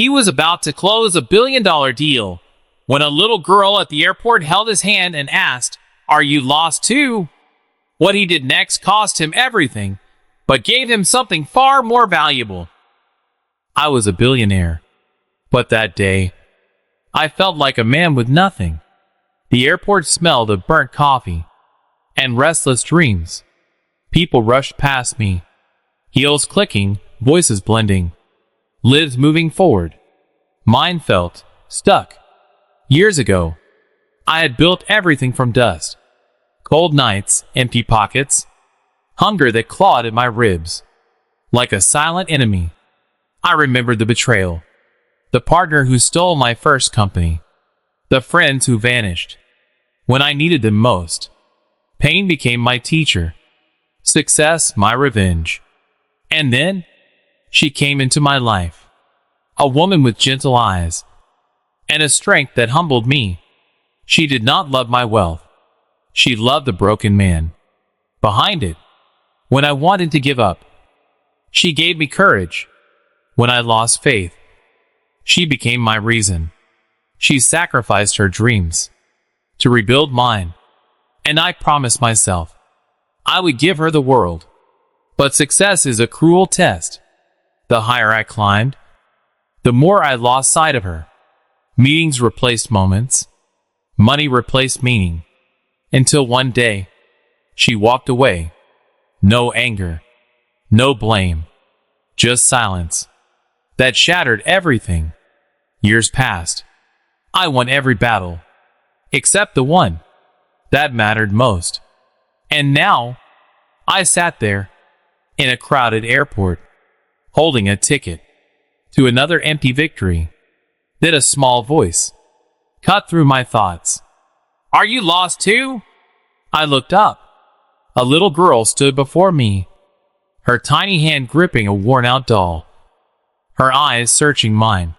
He was about to close $1 billion deal when a little girl at the airport held his hand and asked, "Are you lost too?" What he did next cost him everything, but gave him something far more valuable. I was a billionaire, but that day, I felt like a man with nothing. The airport smelled of burnt coffee and restless dreams. People rushed past me, heels clicking, voices blending, lives moving forward. Mine felt stuck. Years ago, I had built everything from dust. Cold nights, empty pockets, hunger that clawed at my ribs. Like a silent enemy, I remembered the betrayal. The partner who stole my first company. The friends who vanished when I needed them most. Pain became my teacher. Success, my revenge. And then, she came into my life. A woman with gentle eyes and a strength that humbled me. She did not love my wealth. She loved the broken man behind it. When I wanted to give up, she gave me courage. When I lost faith, she became my reason. She sacrificed her dreams to rebuild mine, and I promised myself I would give her the world. But success is a cruel test. The higher I climbed, the more I lost sight of her. Meetings replaced moments. Money replaced meaning. Until one day, she walked away. No anger, no blame, just silence that shattered everything. Years passed. I won every battle, except the one that mattered most. And now, I sat there, in a crowded airport, holding a ticket to another empty victory. Then a small voice cut through my thoughts. "Are you lost too?" I looked up. A little girl stood before me, her tiny hand gripping a worn-out doll, her eyes searching mine,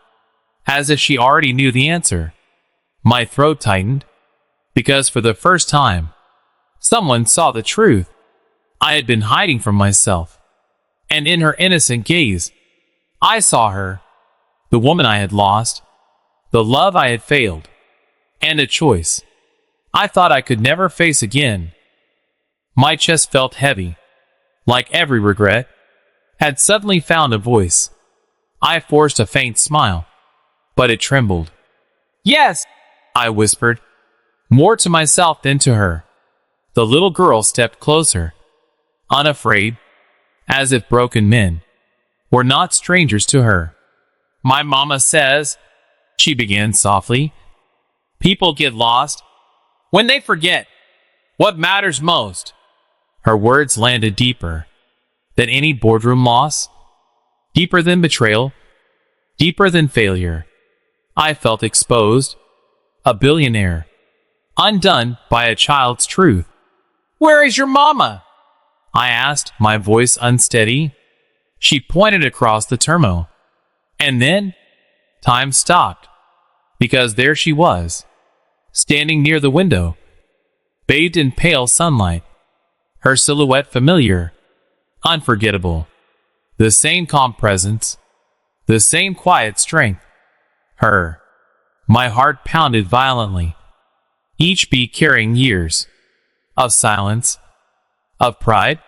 as if she already knew the answer. My throat tightened, because for the first time, someone saw the truth I had been hiding from myself. And in her innocent gaze, I saw her, the woman I had lost, the love I had failed, and a choice I thought I could never face again. My chest felt heavy, like every regret had suddenly found a voice. I forced a faint smile, but it trembled. "Yes," I whispered, more to myself than to her. The little girl stepped closer, unafraid, as if broken men were not strangers to her. "My mama says," she began softly, "people get lost when they forget what matters most." Her words landed deeper than any boardroom loss, deeper than betrayal, deeper than failure. I felt exposed, a billionaire, undone by a child's truth. "Where is your mama?" I asked, my voice unsteady. She pointed across the terminal. And then, time stopped, because there she was, standing near the window, bathed in pale sunlight, her silhouette familiar, unforgettable. The same calm presence, the same quiet strength. Her. My heart pounded violently, each beat carrying years of silence, of pride,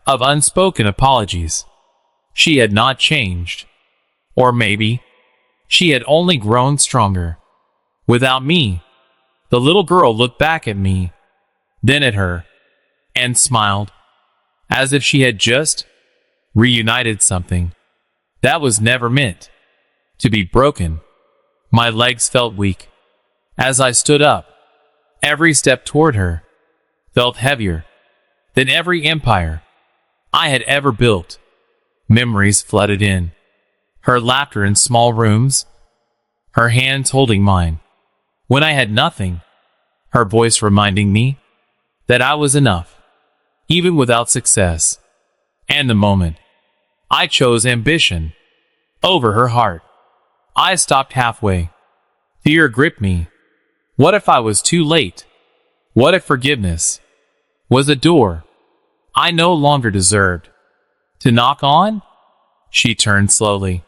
of unspoken apologies. She had not changed. Or maybe, she had only grown stronger. Without me. The little girl looked back at me, then at her, and smiled, as if she had just reunited something that was never meant to be broken. My legs felt weak as I stood up. Every step toward her felt heavier than every empire I had ever built. Memories flooded in. Her laughter in small rooms, her hands holding mine when I had nothing, her voice reminding me that I was enough, even without success. And the moment I chose ambition over her heart, I stopped halfway. Fear gripped me. What if I was too late? What if forgiveness was a door I no longer deserved to knock on? She turned slowly,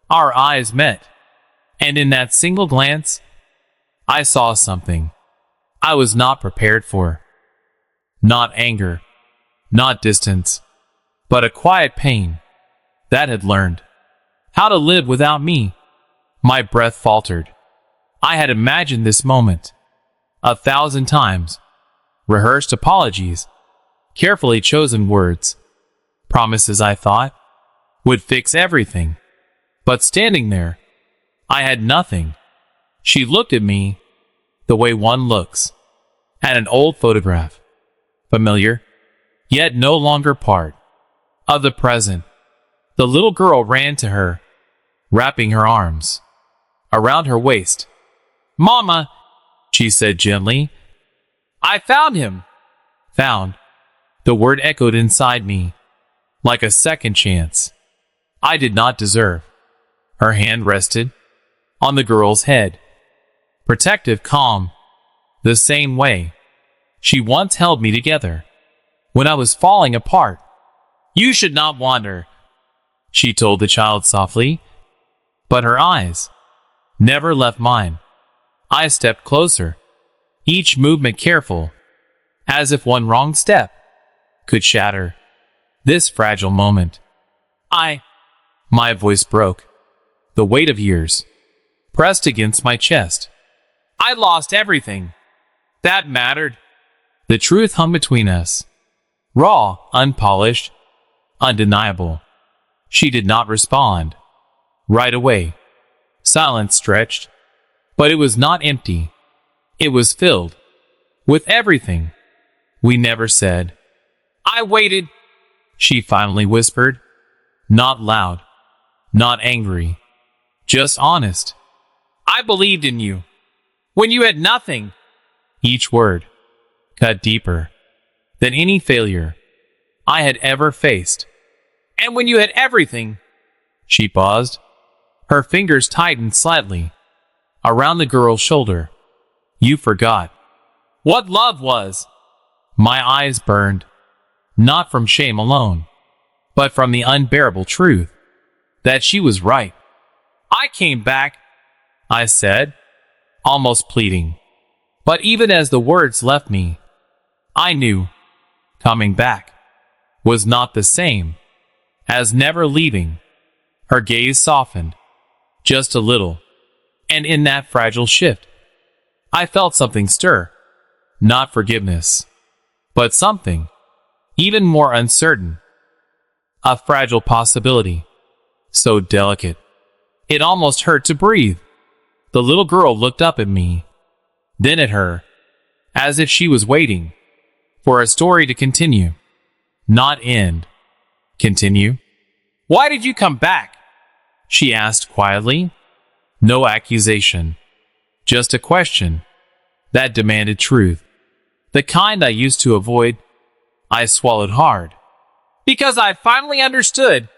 Our eyes met, and in that single glance, I saw something I was not prepared for. Not anger, not distance, but a quiet pain that had learned how to live without me. My breath faltered. I had imagined this moment 1,000 times, rehearsed apologies, carefully chosen words, promises I thought would fix everything. But standing there, I had nothing. She looked at me the way one looks at an old photograph, familiar, yet no longer part of the present. The little girl ran to her, wrapping her arms around her waist. "Mama," she said gently, "I found him." Found. The word echoed inside me, like a second chance I did not deserve. Her hand rested on the girl's head, protective, calm, the same way she once held me together when I was falling apart. "You should not wander," she told the child softly, but her eyes never left mine. I stepped closer, each movement careful, as if one wrong step could shatter this fragile moment. My voice broke. The weight of years pressed against my chest. I lost everything that mattered. The truth hung between us, raw, unpolished, undeniable. She did not respond right away. Silence stretched, but it was not empty. It was filled with everything we never said. "I waited," she finally whispered, not loud, not angry, just honest. "I believed in you when you had nothing." Each word cut deeper than any failure I had ever faced. "And when you had everything," she paused. Her fingers tightened slightly around the girl's shoulder. "You forgot what love was." My eyes burned, not from shame alone, but from the unbearable truth that she was right. "I came back," I said, almost pleading. But even as the words left me, I knew coming back was not the same as never leaving. Her gaze softened just a little, and in that fragile shift, I felt something stir. Not forgiveness, but something even more uncertain. A fragile possibility, so delicate, it almost hurt to breathe. The little girl looked up at me, then at her, as if she was waiting for a story to continue, not end. Continue? "Why did you come back?" she asked quietly. No accusation, just a question that demanded truth, the kind I used to avoid. I swallowed hard. "Because I finally understood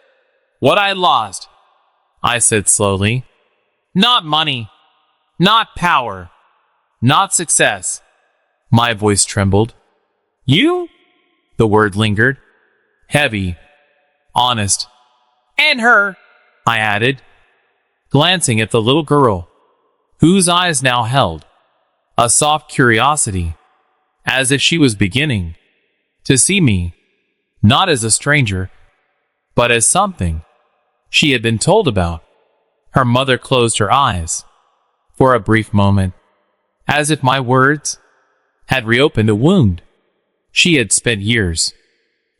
what I lost," I said slowly. "Not money, not power, not success." My voice trembled. "You?" The word lingered, heavy, honest. "And her," I added, glancing at the little girl, whose eyes now held a soft curiosity, as if she was beginning to see me, not as a stranger, but as something she had been told about. Her mother closed her eyes for a brief moment, as if my words had reopened a wound she had spent years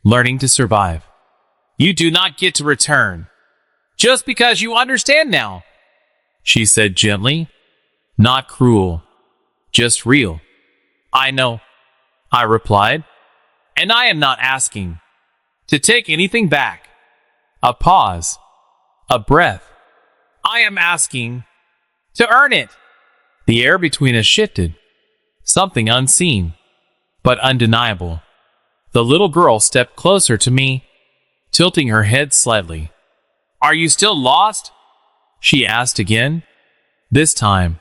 learning to survive. "You do not get to return just because you understand now," she said gently, not cruel, just real. "I know," I replied, "and I am not asking to take anything back." A pause, a breath. "I am asking to earn it." The air between us shifted, something unseen, but undeniable. The little girl stepped closer to me, tilting her head slightly. "Are you still lost?" she asked again. This time,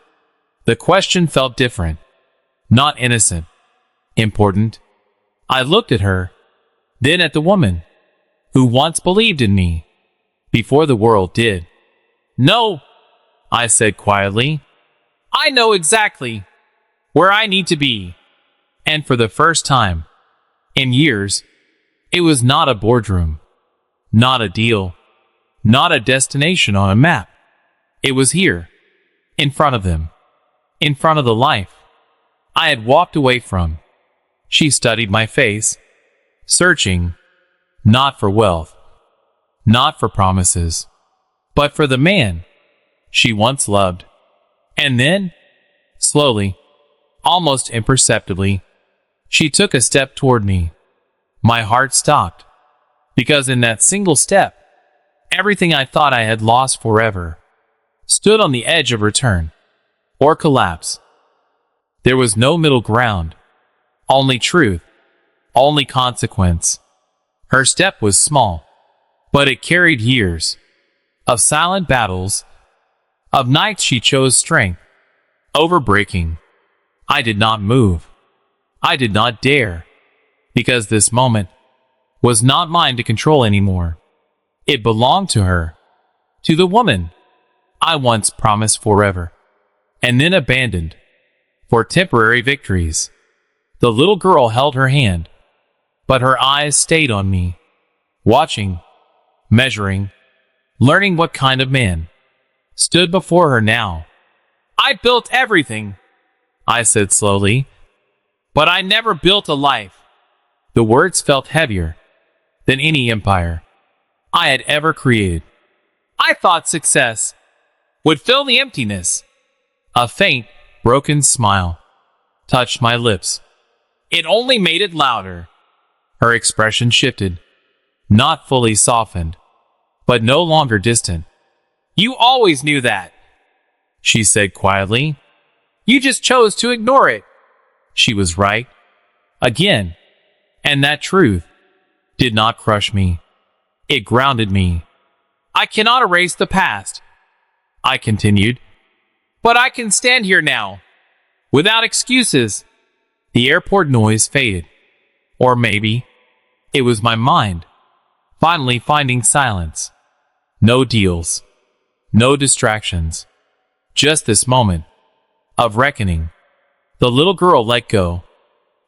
the question felt different, not innocent, important. I looked at her, then at the woman who once believed in me before the world did. No, I said quietly. I know exactly where I need to be. And for the first time in years, it was not a boardroom, not a deal, not a destination on a map. It was here, in front of them, in front of the life I had walked away from. She studied my face, searching, not for wealth, not for promises, but for the man she once loved. And then, slowly, almost imperceptibly, she took a step toward me. My heart stopped, because in that single step, everything I thought I had lost forever stood on the edge of return or collapse. There was no middle ground, only truth, only consequence. Her step was small, but it carried years of silent battles, of nights she chose strength over breaking. I did not move. I did not dare, because this moment was not mine to control anymore. It belonged to her, to the woman I once promised forever, and then abandoned for temporary victories. The little girl held her hand, but her eyes stayed on me, watching, measuring, learning what kind of man stood before her now. I built everything, I said slowly, but I never built a life. The words felt heavier than any empire I had ever created. I thought success would fill the emptiness. A faint, broken smile touched my lips. It only made it louder. Her expression shifted, not fully softened, but no longer distant. You always knew that, she said quietly. You just chose to ignore it. She was right. Again. And that truth did not crush me. It grounded me. I cannot erase the past, I continued, but I can stand here now, without excuses. The airport noise faded. Or maybe it was my mind finally finding silence. No deals, no distractions, just this moment of reckoning. The little girl let go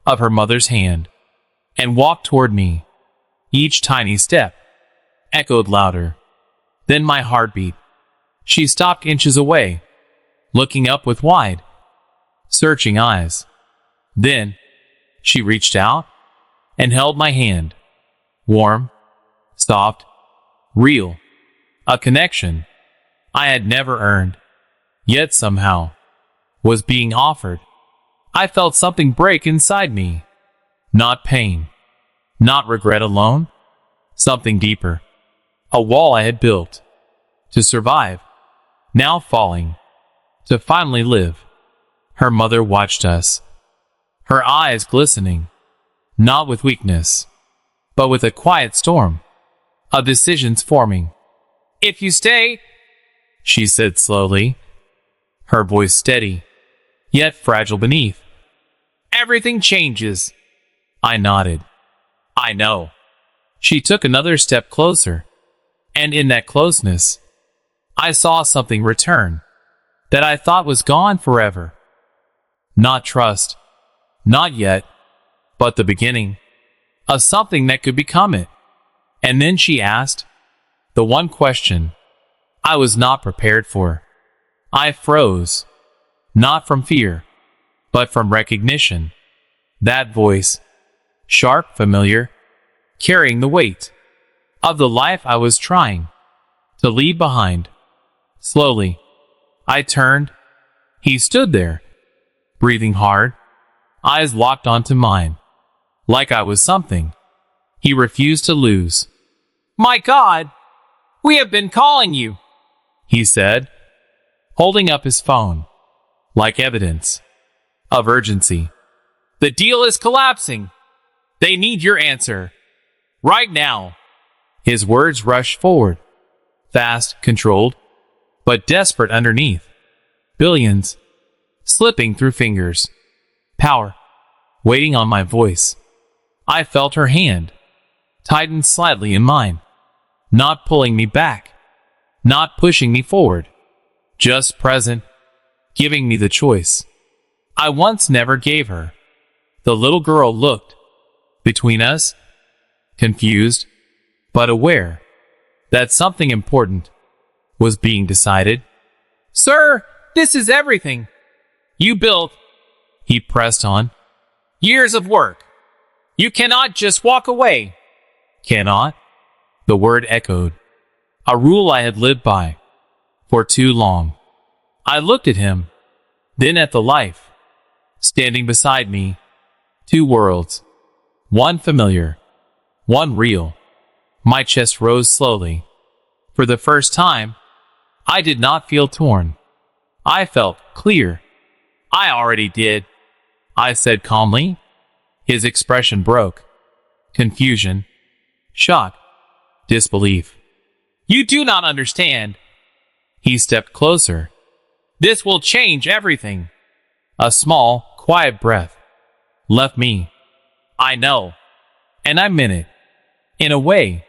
of her mother's hand and walked toward me. Each tiny step echoed louder than my heartbeat. She stopped inches away, looking up with wide, searching eyes. Then she reached out and held my hand. Warm, soft, real. A connection I had never earned, yet somehow was being offered. I felt something break inside me. Not pain, not regret alone. Something deeper. A wall I had built to survive, now falling, to finally live. Her mother watched us, her eyes glistening, not with weakness, but with a quiet storm of decisions forming. If you stay, she said slowly, her voice steady, yet fragile beneath. Everything changes. I nodded. I know. She took another step closer, and in that closeness, I saw something return that I thought was gone forever. Not trust, not yet, but the beginning of something that could become it. And then she asked the one question I was not prepared for. I froze, not from fear, but from recognition. That voice, sharp, familiar, carrying the weight of the life I was trying to leave behind. Slowly, I turned. He stood there, breathing hard, eyes locked onto mine, like I was something he refused to lose. My God, we have been calling you, he said, holding up his phone, like evidence of urgency. The deal is collapsing. They need your answer. Right now. His words rushed forward, fast, controlled, but desperate underneath. Billions slipping through fingers. Power waiting on my voice. I felt her hand tighten slightly in mine, not pulling me back, not pushing me forward, just present, giving me the choice I once never gave her. The little girl looked between us, confused, but aware that something important was being decided. "Sir, this is everything you built," he pressed on. "Years of work. You cannot just walk away." Cannot? The word echoed. A rule I had lived by for too long. I looked at him, then at the life standing beside me. Two worlds. One familiar, one real. My chest rose slowly. For the first time, I did not feel torn. I felt clear. "I already did," I said calmly. His expression broke. Confusion, shock, disbelief. "You do not understand." He stepped closer. "This will change everything." A small, quiet breath left me. "I know." And I meant it. In a way,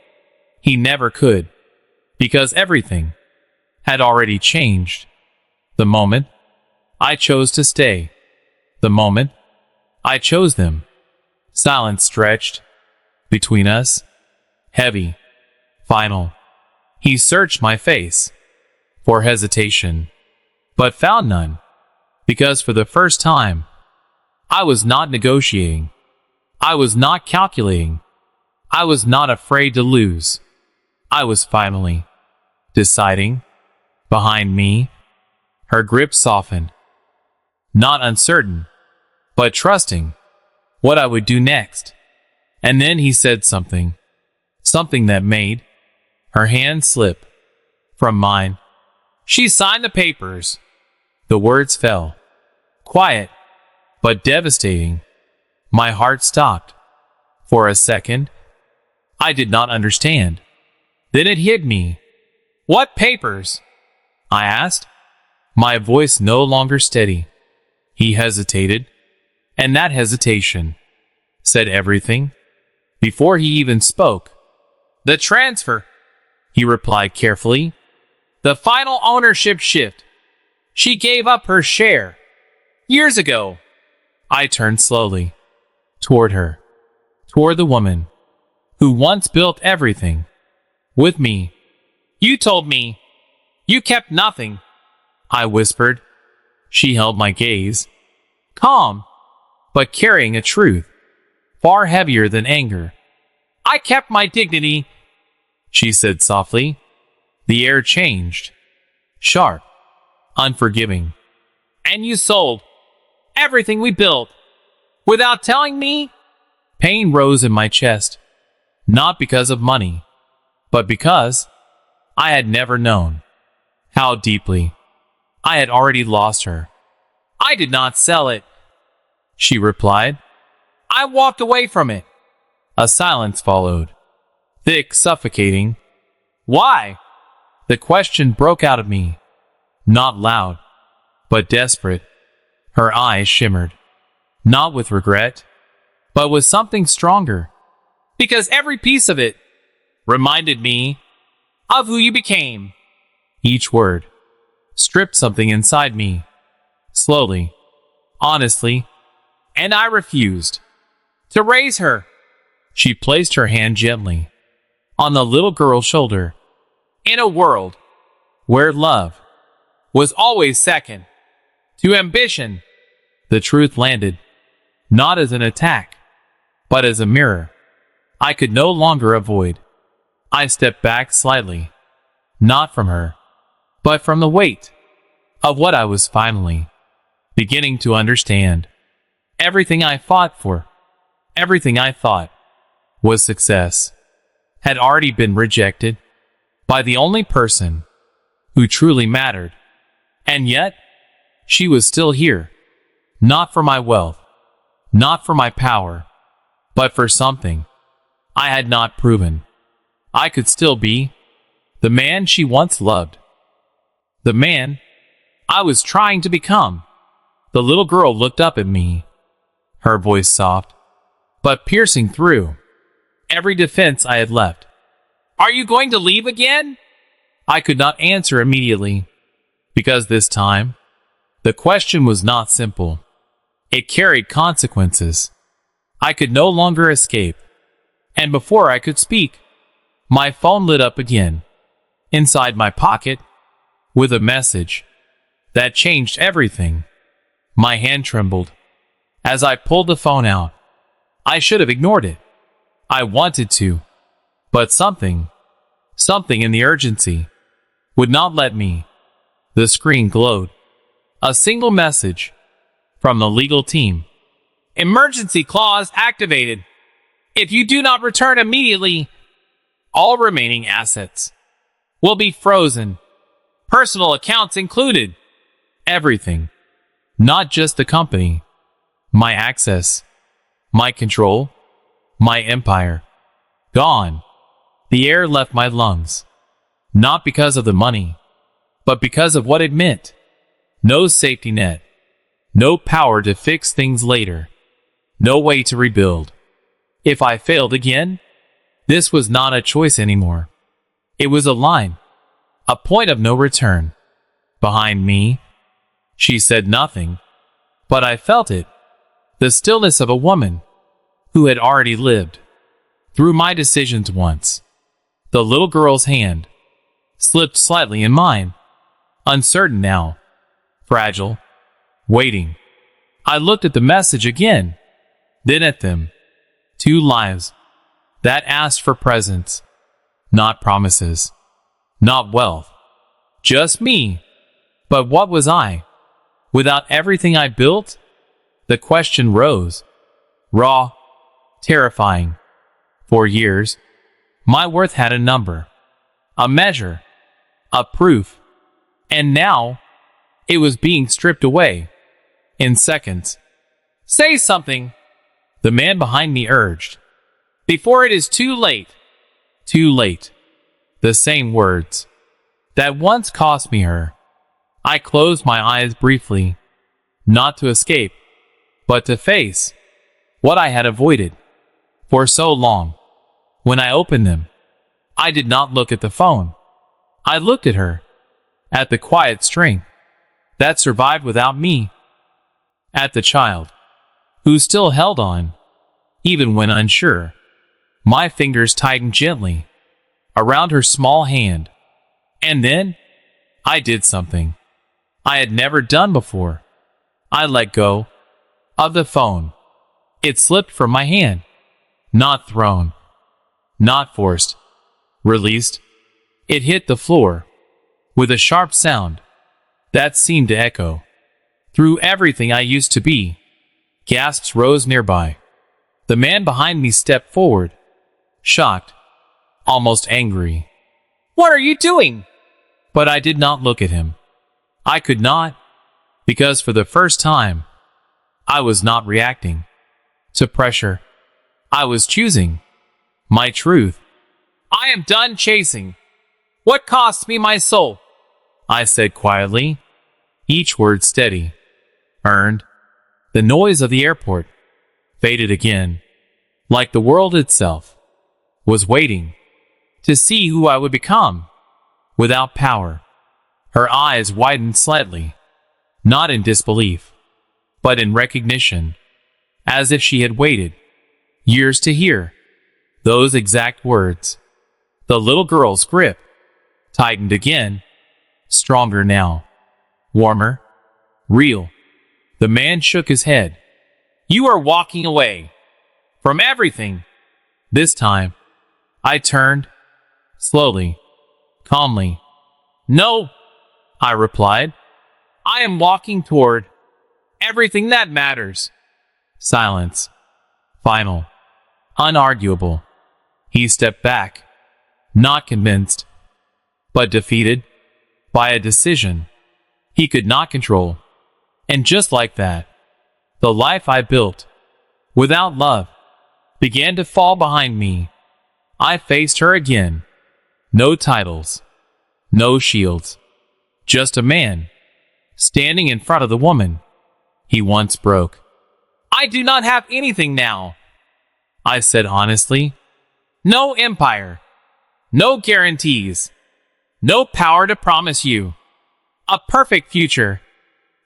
he never could. Because everything had already changed. The moment I chose to stay. The moment I chose them. Silence stretched between us. Heavy. Final. He searched my face for hesitation, but found none. Because for the first time, I was not negotiating. I was not calculating. I was not afraid to lose. I was finally deciding. Behind me, her grip softened. Not uncertain, but trusting what I would do next. And then he said something. Something that made her hand slip from mine. She signed the papers. The words fell. Quiet, but devastating. My heart stopped. For a second, I did not understand. Then it hit me. "What papers?" I asked, my voice no longer steady. He hesitated, and that hesitation said everything. Before he even spoke, "The transfer," he replied carefully. "The final ownership shift. She gave up her share. Years ago." I turned slowly toward her, toward the woman who once built everything with me. "You told me you kept nothing," I whispered. She held my gaze, calm, but carrying a truth far heavier than anger. "I kept my dignity," she said softly. The air changed, sharp, unforgiving. "And you sold everything we built without telling me." Pain rose in my chest, not because of money, but because I had never known how deeply I had already lost her. "I did not sell it," she replied. "I walked away from it." A silence followed, thick, suffocating. "Why?" The question broke out of me, not loud, but desperate. Her eyes shimmered, not with regret, but with something stronger. "Because every piece of it reminded me of who you became." Each word stripped something inside me, slowly, honestly, and I refused to raise her. She placed her hand gently on the little girl's shoulder. "In a world where love was always second to ambition," the truth landed, not as an attack, but as a mirror I could no longer avoid. I stepped back slightly, not from her, but from the weight of what I was finally beginning to understand. Everything I fought for, everything I thought was success, had already been rejected by the only person who truly mattered. And yet, she was still here, not for my wealth, not for my power, but for something I had not proven. I could still be the man she once loved, the man I was trying to become. The little girl looked up at me, her voice soft, but piercing through every defense I had left. "Are you going to leave again?" I could not answer immediately, because this time, the question was not simple. It carried consequences. I could no longer escape. And before I could speak, my phone lit up again, inside my pocket, with a message that changed everything. My hand trembled as I pulled the phone out. I should have ignored it. I wanted to, but something in the urgency would not let me. The screen glowed. A single message from the legal team. Emergency clause activated. If you do not return immediately, all remaining assets will be frozen. Personal accounts included. Everything. Not just the company. My access. My control. My empire. Gone. The air left my lungs. Not because of the money, but because of what it meant. No safety net. No power to fix things later. No way to rebuild. If I failed again, this was not a choice anymore. It was a line. A point of no return. Behind me, she said nothing, but I felt it. The stillness of a woman who had already lived through my decisions once. The little girl's hand slipped slightly in mine, uncertain now, fragile, waiting. I looked at the message again, then at them. 2 lives that asked for presents, not promises, not wealth, just me. But what was I? Without everything I built? The question rose, raw, terrifying. For years, my worth had a number, a measure, a proof, and now it was being stripped away in seconds. Say something, the man behind me urged, before it is too late. Too late. The same words that once cost me her. I closed my eyes briefly, not to escape, but to face what I had avoided for so long. When I opened them, I did not look at the phone. I looked at her, at the quiet strength that survived without me, at the child who still held on, even when unsure. My fingers tightened gently around her small hand, and then I did something I had never done before. I let go of the phone. It slipped from my hand, not thrown, not forced, released. It hit the floor with a sharp sound that seemed to echo through everything I used to be. Gasps rose nearby. The man behind me stepped forward, shocked, almost angry. What are you doing? But I did not look at him. I could not, because for the first time, I was not reacting to pressure. I was choosing my truth. I am done chasing what costs me my soul, I said quietly, each word steady, earned. The noise of the airport faded again, like the world itself was waiting to see who I would become without power. Her eyes widened slightly, not in disbelief, but in recognition, as if she had waited years to hear those exact words. The little girl's grip tightened again, stronger now, warmer, real. The man shook his head. You are walking away from everything. This time, I turned, slowly, calmly. No, I replied. I am walking toward everything that matters. Silence. Final. Unarguable. He stepped back, not convinced, but defeated by a decision he could not control. And just like that, the life I built without love began to fall behind me. I faced her again. No titles, no shields, just a man standing in front of the woman he once broke. I do not have anything now, I said honestly. No empire, no guarantees, no power to promise you a perfect future,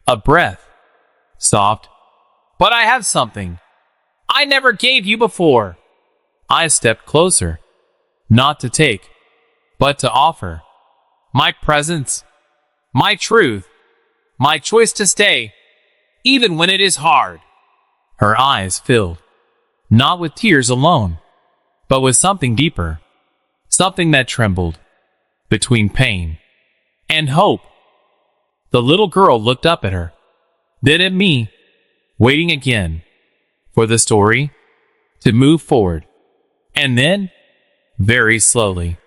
a breath, soft. But I have something I never gave you before. I stepped closer, not to take, but to offer. My presence, my truth, my choice to stay, even when it is hard. Her eyes filled, not with tears alone, but with something deeper, something that trembled between pain and hope. The little girl looked up at her, then at me, waiting again for the story to move forward. And then, very slowly,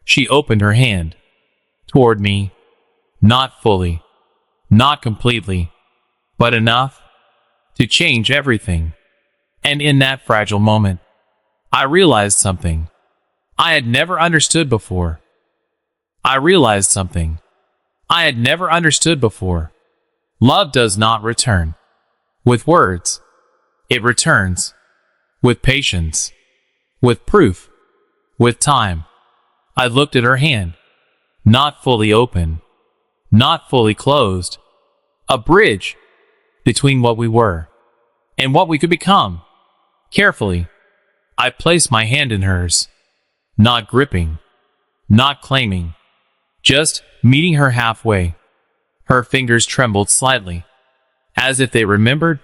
she opened her hand toward me, not fully, not completely, but enough to change everything. And in that fragile moment, I realized something I had never understood before. Love does not return with words. It returns with patience, with proof, with time. I looked at her hand, not fully open, not fully closed, a bridge between what we were and what we could become. Carefully, I placed my hand in hers, not gripping, not claiming, just meeting her halfway. Her fingers trembled slightly, as if they remembered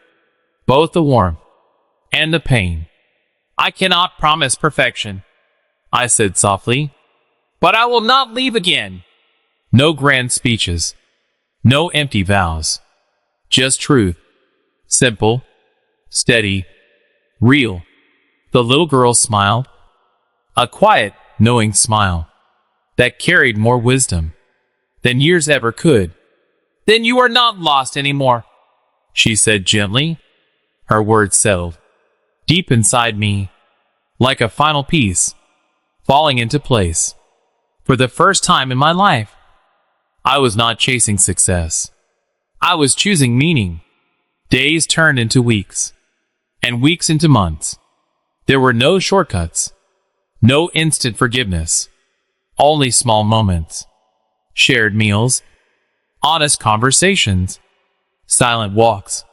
both the warmth and the pain. I cannot promise perfection, I said softly, but I will not leave again. No grand speeches, no empty vows, just truth, simple, steady, real. The little girl smiled, a quiet, knowing smile that carried more wisdom than years ever could. Then you are not lost anymore, she said gently. Her words settled deep inside me, like a final piece falling into place. For the first time in my life, I was not chasing success. I was choosing meaning. Days turned into weeks, and weeks into months. There were no shortcuts, no instant forgiveness, only small moments, shared meals, honest conversations, silent walks,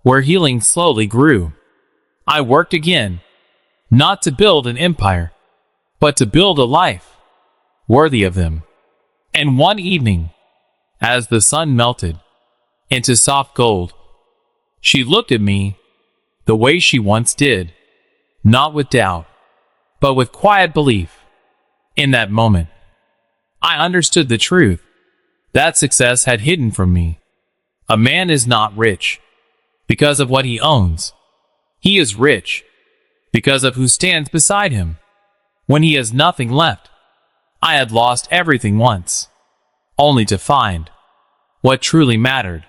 where healing slowly grew. I worked again, not to build an empire, but to build a life worthy of them. And one evening, as the sun melted into soft gold, she looked at me the way she once did, not with doubt, but with quiet belief. In that moment, I understood the truth that success had hidden from me. A man is not rich because of what he owns. He is rich because of who stands beside him. When he has nothing left, I had lost everything once, only to find what truly mattered.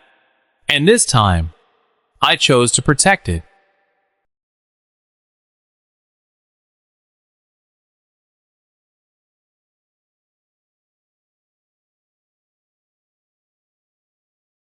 And this time, I chose to protect it.